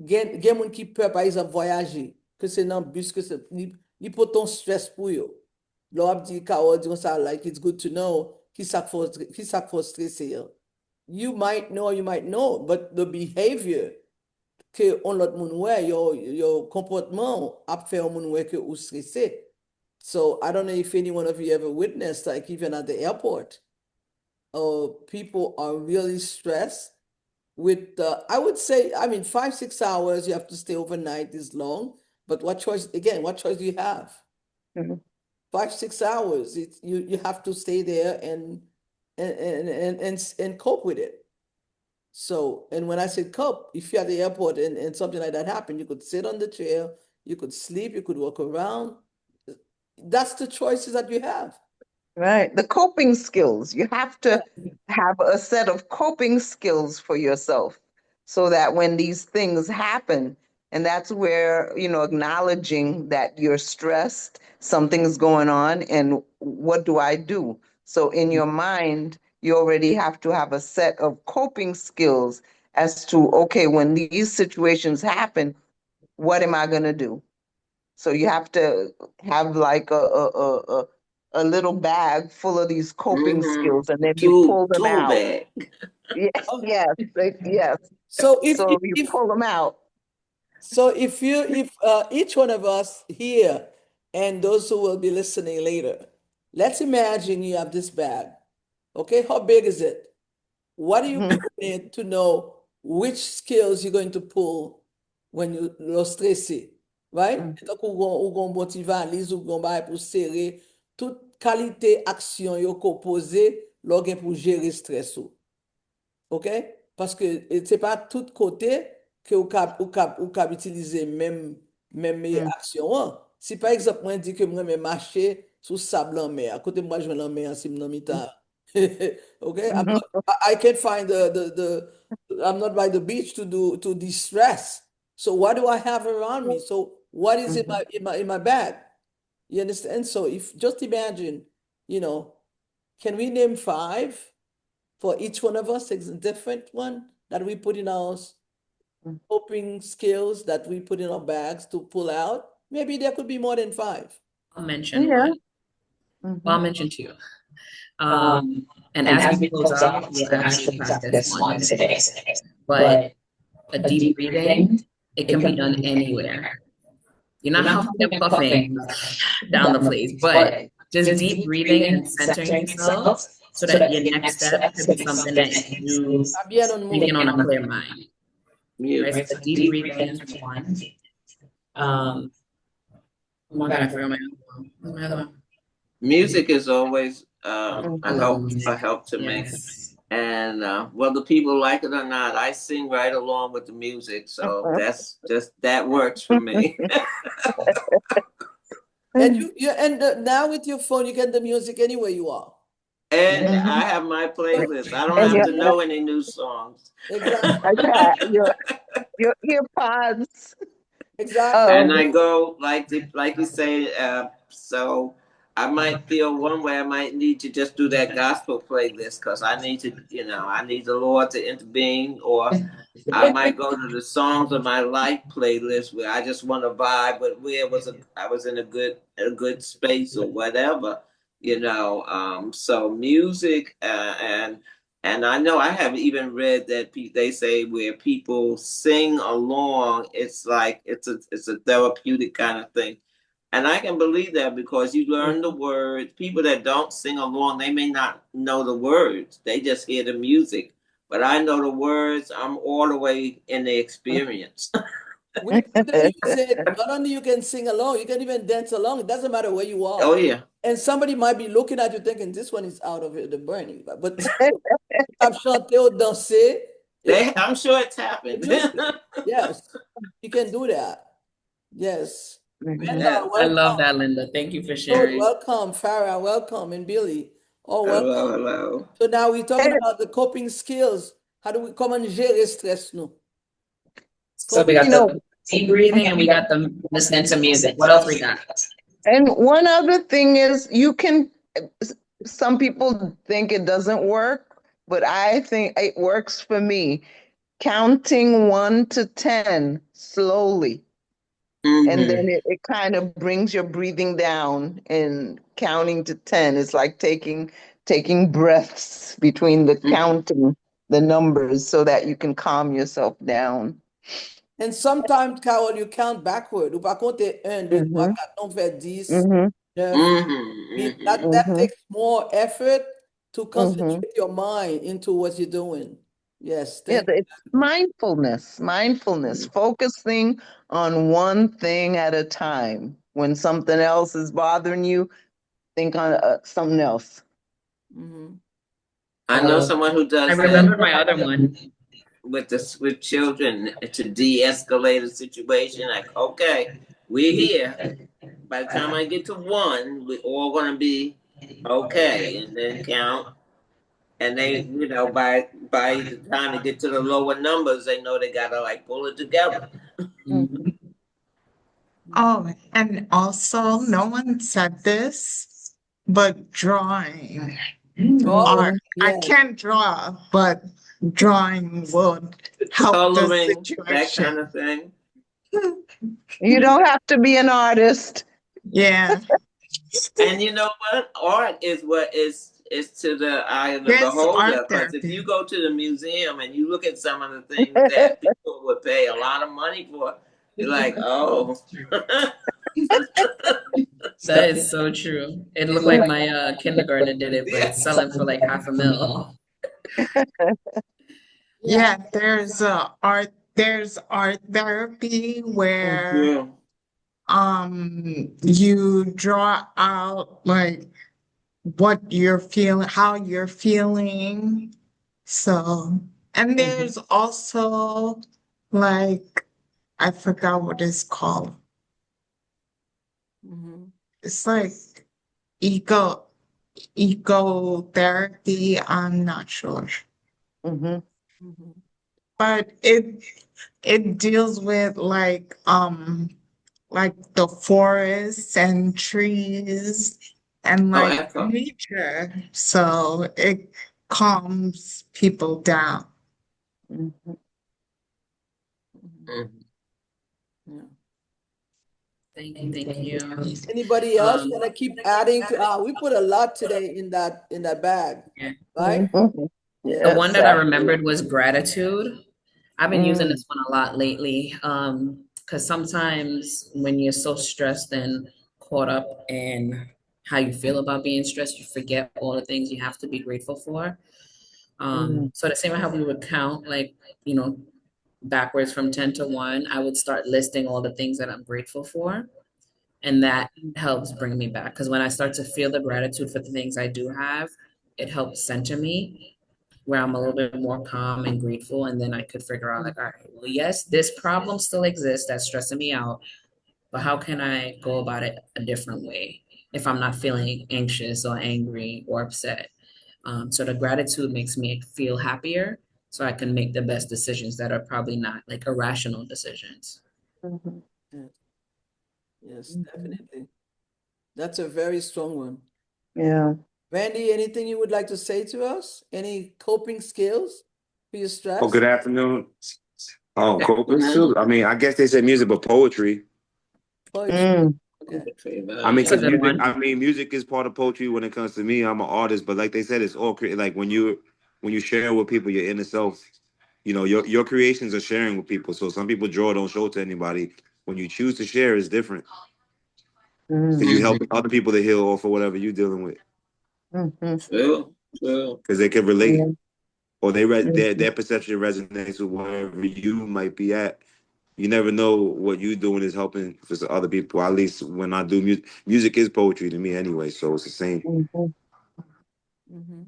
gen moun ki pe, par exemple, voyager, que c'est nan bus, que c'est, li pou ton stress pou yo. Lo ap di ka ou di kon sa, like, it's good to know, ki sak fò stresse yo. You might know, you might know, but the behavior que on lot moun wè, your comportement ap fè on moun wè ke ou stresse. So I don't know if any one of you ever witnessed, like even at the airport, people are really stressed with, I would say, I mean, 5-6 hours, you have to stay overnight is long, but what choice do you have? 5-6 hours, you have to stay there and cope with it. So, and when I say cope, if you're at the airport and something like that happened, you could sit on the chair, you could sleep, you could walk around. That's the choices that you have. Right. The coping skills. You have to have a set of coping skills for yourself so that when these things happen, and that's where, acknowledging that you're stressed, something's going on, and what do I do? So in your mind, you already have to have a set of coping skills as to, okay, when these situations happen, what am I going to do? So you have to have like a little bag full of these coping skills, and then you pull them Tool out. bag. Yes, yes. So if you pull them out. So if each one of us here and those who will be listening later, let's imagine you have this bag. Okay, how big is it? What do you put in it to know which skills you're going to pull when you're stressé, right? Donc, ou gon boti valise, ou gon bay pou serrer, toute qualité action yo ko pose, lò gen pou gérer stress ou. OK? Parce que c'est pas tout côté que ou cap utiliser même action. Si par exemple moi dit que moi me marcher sous sable en mer, à côté moi je vais en mer si m'nan mita. Okay? I can't find I'm not by the beach to de-stress. So what do I have around me? So what is in my bag? You understand? So if just imagine, can we name 5 for each one of us, a different one that we put in our coping skills that we put in our bags to pull out? Maybe there could be more than 5. I'll mention one. Well, I'll mention 2. And as we close out, we'll actually practice one today. But a deep breathing, it can be done anywhere. You're not huffing and puffing down the place, but just deep breathing and centering yourself so that your next step could be something that you can on a clear mind. Mute. Right, so deep breathing is one. Oh my God, I forgot my other one. What's my other one? Music is always I a love help to me. Yes. And whether people like it or not, I sing right along with the music. So that's just that works for me. And now with your phone, you get the music anywhere you are. And I have my playlist. I don't And have to know any new songs. Exactly. your earpods. Exactly. And I go like you say, so I might feel one way. I might need to just do that gospel playlist because I need to, I need the Lord to intervene, or I might go to the songs of my life playlist where I just want to vibe, but where I was in a good space or whatever. So music and I know I have even read that they say where people sing along, it's like it's a therapeutic kind of thing. And I can believe that because you learn the words. People that don't sing along, they may not know the words. They just hear the music. But I know the words. I'm all the way in the experience. With the music, not only you can sing along, you can even dance along. It doesn't matter where you are. Oh yeah. And somebody might be looking at you thinking, this one is out of the burning. But I've chanté ou dansé. I'm sure it's happened. Yes, you can do that. Yes. Linda, Yes. I love welcome. that, Linda. Thank you for Claude, sharing. welcome. Farah, welcome. And Billy. Oh, Hello, welcome. hello. So now we're talking about the coping skills. How do we comment gérer stress nous? So we got the deep breathing and we got the listening to music. What else we got? And one other thing is some people think it doesn't work, but I think it works for me. Counting 1 to 10 slowly. And then it kind of brings your breathing down, and counting to 10 is like taking breaths between the counting the numbers so that you can calm yourself down. And sometimes, Carol, you count backward. Ou pas compter 1, 2, 3, 4, on fait 10, 9. That takes more effort to concentrate your mind into what you're doing. Yes, Yeah, thank you. it's mindfulness, focusing on one thing at a time. When something else is bothering you, think on something else. I know someone who does I remember my other one. with children to de-escalate a situation. Like, okay, we're here. By the time I get to 1, we're all gonna be okay, and then count. And they, by the time they get to the lower numbers, they know they gotta like pull it together. Oh, and also, no one said this, but drawing art. I Yes. can't draw, but drawing would help the Coloring, that situation. kind of thing. You don't have to be an artist. Yeah. And you know what? Art is what is to the eye of the Yes, beholder. art Because if therapy. you go to the museum and you look at some of the things that people would pay a lot of money for, you're like, oh. That is so true. It looked like my kindergartner did it, but it's selling for like $500,000. Yeah, there's art therapy where you draw out like what you're feeling, how you're feeling. So, and there's also like, I forgot what it's called. It's like eco therapy. I'm not sure. But it deals with like the forests and trees and like nature. So it calms people down. Thank you. Anybody else want to keep adding to? We put a lot today in that bag, right? The one that I remembered was gratitude. I've been using this one a lot lately. Because sometimes when you're so stressed and caught up in how you feel about being stressed, you forget all the things you have to be grateful for. So the same way how we would count, like, backwards from 10 to 1, I would start listing all the things that I'm grateful for. And that helps bring me back. Because when I start to feel the gratitude for the things I do have, it helps center me where I'm a little bit more calm and grateful. And then I could figure out, like, all right, well, yes, this problem still exists that's stressing me out, but how can I go about it a different way if I'm not feeling anxious or angry or upset? So the gratitude makes me feel happier so I can make the best decisions that are probably not like irrational decisions. Mhm. Yes, yes, definitely. That's a very strong one. Yeah. Randy, anything you would like to say to us? Any coping skills for your Oh, stress? good afternoon. Oh, coping skills. I mean, I guess they say music, but poetry. Poetry. Mm. Okay. I mean, That's a because good music. one. I mean, music is part of poetry when it comes to me. I'm an artist, but like they said, it's all like when you share with people your inner self. You know, your creations are sharing with people. So some people draw don't show to anybody. When you choose to share, it's different because Mm. you help other people to heal off of whatever you're dealing with Mhm. True, true. because they can relate. Yeah. Or their Mhm. their perception resonates with wherever you might be at. You never know what you doing is helping for some other people. At least when I do music, music is poetry to me anyway, so it's the same. Mhm. Mhm.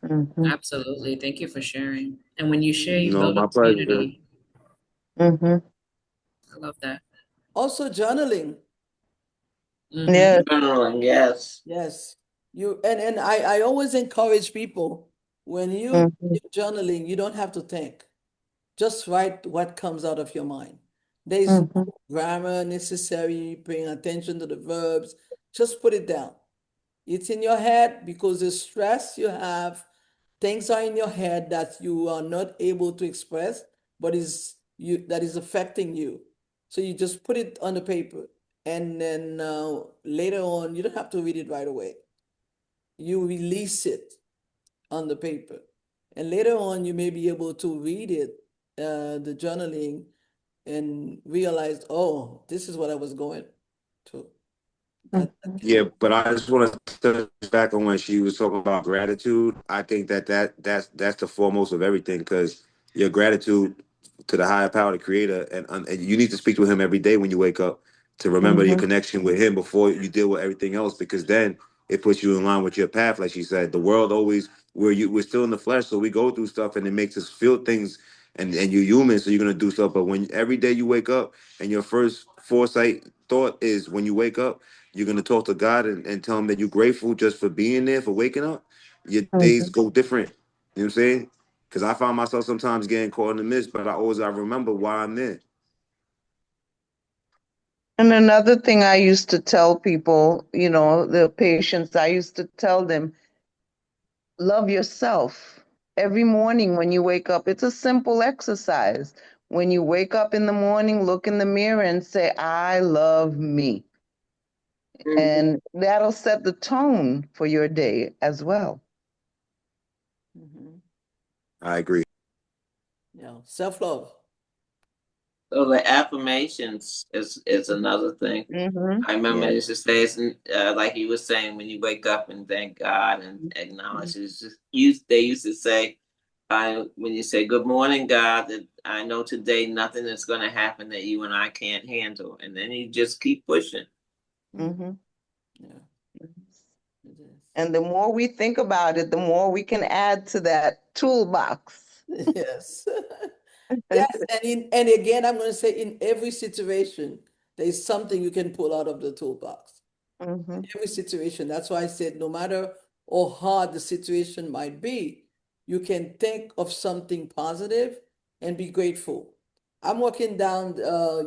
Mhm. Absolutely. Thank you for sharing. And when you share, you No, build a my pleasure. community. Mhm. I love that. Also, journaling. Yeah. Journaling, yes. Yes. And I always encourage people when you Mhm. do journaling, you don't have to think. Just write what comes out of your mind. There's Mhm. no grammar necessary, paying attention to the verbs. Just put it down. It's in your head because the stress you have, things are in your head that you are not able to express, but is you that is affecting you. So you just put it on the paper, and then later on, you don't have to read it right away. You release it on the paper, and later on, you may be able to read it, the journaling, and realize, oh, this is what I was going through. That Mhm. can Yeah, help. but I just want to touch back on when she was talking about gratitude. I think that's the foremost of everything because your gratitude to the higher power, the creator, and you need to speak to him every day when you wake up to remember your Mhm. connection with him before you deal with everything else because then it puts you in line with your path. Like she said, the world always we're still in the flesh, so we go through stuff and it makes us feel things and you're human, so you're gonna do stuff. But when every day you wake up and your first foresight thought is when you wake up you're gonna talk to God and tell him that you're grateful just for being there, for waking up. Your days Mhm. go different. You know what I'm saying? Because I find myself sometimes getting caught in the mist, but I remember why I'm there. And another thing I used to tell people, the patients, I used to tell them, love yourself. Every morning when you wake up, it's a simple exercise. When you wake up in the morning, look in the mirror and say, I love me. Mhm. And that'll set the tone for your day as well. Mhm. I agree. Yeah, self-love. So the affirmations is another thing. Mm-hmm. I remember Yeah. I used to say, it's, like you were saying, when you wake up and thank God and acknowledge, it's just, they used to say, when you say, good morning, God, that I know today nothing is going to happen that you and I can't handle. And then you just keep pushing. Mm-hmm. Yeah, it is. And the more we think about it, the more we can add to that toolbox. Yes. Yes, and again, I'm going to say in every situation, there's something you can pull out of the toolbox. Mm-hmm. Every situation. That's why I said no matter how hard the situation might be, you can think of something positive and be grateful. I'm walking down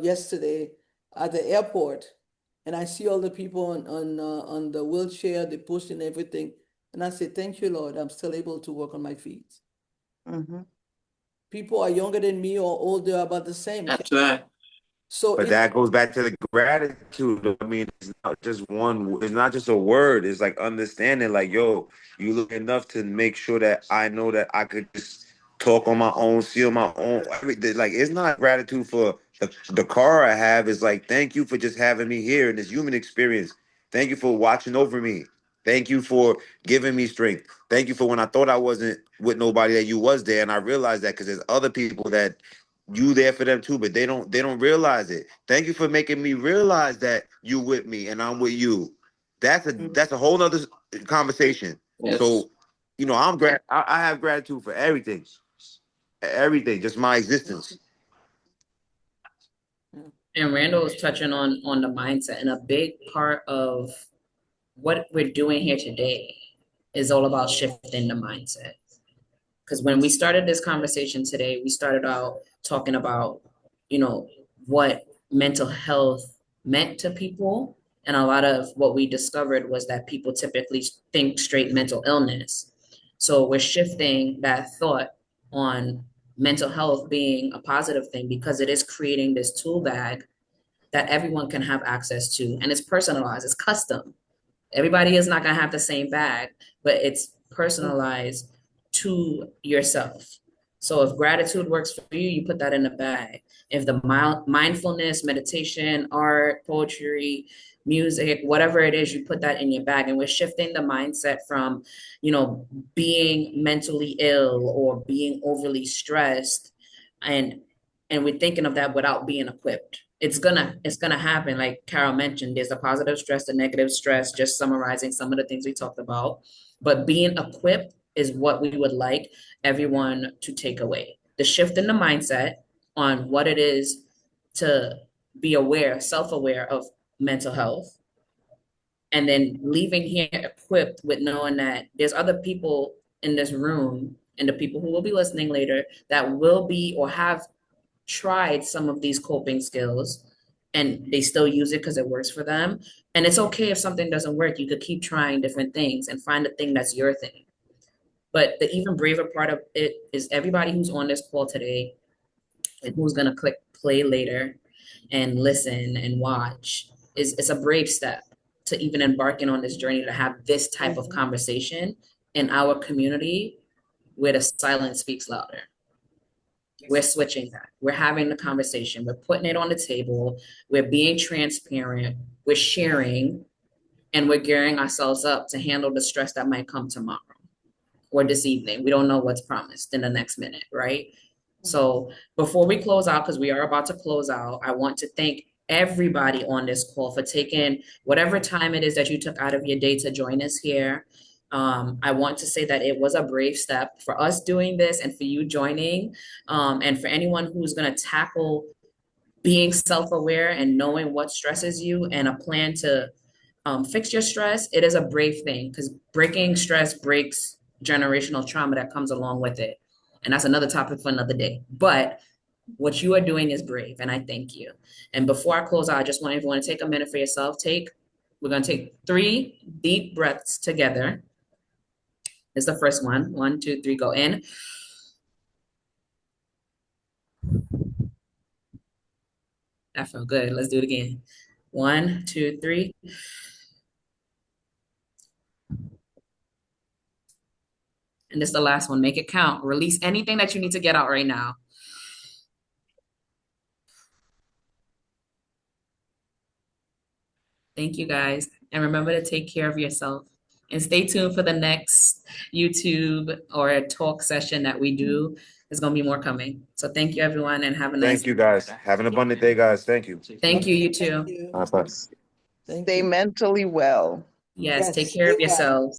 yesterday at the airport, and I see all the people on the wheelchair, they pushing everything, and I say, "Thank you, Lord, I'm still able to walk on my feet." Mm-hmm. People are younger than me or older, about the same. That's right. So But it's that goes back to the gratitude. I mean, it's not just one. It's not just a word. It's like understanding. Like, yo, you look enough to make sure that I know that I could just talk on my own, see on my own. Everything. Like, it's not gratitude for the car I have. It's like, thank you for just having me here in this human experience. Thank you for watching over me. Thank you for giving me strength. Thank you for when I thought I wasn't with nobody that you was there, and I realized that because there's other people that you there for them too, but they don't realize it. Thank you for making me realize that you with me and I'm with you. That's a whole nother conversation. Yes. So, you know, I have gratitude for everything. Everything, just my existence. And Randall was touching on the mindset, and a big part of what we're doing here today is all about shifting the mindset. Because when we started this conversation today, we started out talking about, you know, what mental health meant to people. And a lot of what we discovered was that people typically think straight mental illness. So we're shifting that thought on mental health being a positive thing, because it is creating this tool bag that everyone can have access to. And it's personalized, it's custom. Everybody is not going to have the same bag, but it's personalized to yourself. So if gratitude works for you, you put that in the bag. If the mindfulness, meditation, art, poetry, music, whatever it is, you put that in your bag. And we're shifting the mindset from, you know, being mentally ill or being overly stressed, and we're thinking of that without being equipped. It's gonna happen. Like Carol mentioned, there's a positive stress, a negative stress, just summarizing some of the things we talked about. But being equipped is what we would like everyone to take away. The shift in the mindset on what it is to be aware, self-aware of mental health, and then leaving here equipped with knowing that there's other people in this room and the people who will be listening later that will be or have tried some of these coping skills and they still use it because it works for them. And it's okay if something doesn't work. You could keep trying different things and find the thing that's your thing. But the even braver part of it is everybody who's on this call today and who's going to click play later and listen and watch it's a brave step to even embarking on this journey to have this type of conversation in our community where the silence speaks louder. We're switching that. We're having the conversation. We're putting it on the table. We're being transparent. We're sharing, and we're gearing ourselves up to handle the stress that might come tomorrow or this evening. We don't know what's promised in the next minute, right? So before we close out, because we are about to close out, I want to thank everybody on this call for taking whatever time it is that you took out of your day to join us here. I want to say that it was a brave step for us doing this and for you joining, and for anyone who's going to tackle being self-aware and knowing what stresses you and a plan to fix your stress. It is a brave thing, because breaking stress breaks generational trauma that comes along with it. And that's another topic for another day. But what you are doing is brave, and I thank you. And before I close out, I just want everyone to take a minute for yourself. We're going to take 3 deep breaths together. This is the first one. 1, 2, 3, go in. That felt good. Let's do it again. 1, 2, 3. And this is the last one. Make it count. Release anything that you need to get out right now. Thank you, guys. And remember to take care of yourself. And stay tuned for the next YouTube or a talk session that we do. There's going to be more coming. So thank you, everyone, and have a nice Thank you, guys. Have an abundant day, guys. Thank you. Thank you, you too. Thank you. Bye. Thank Stay you. mentally well. Yes, take Yes, care of stay well. yourselves.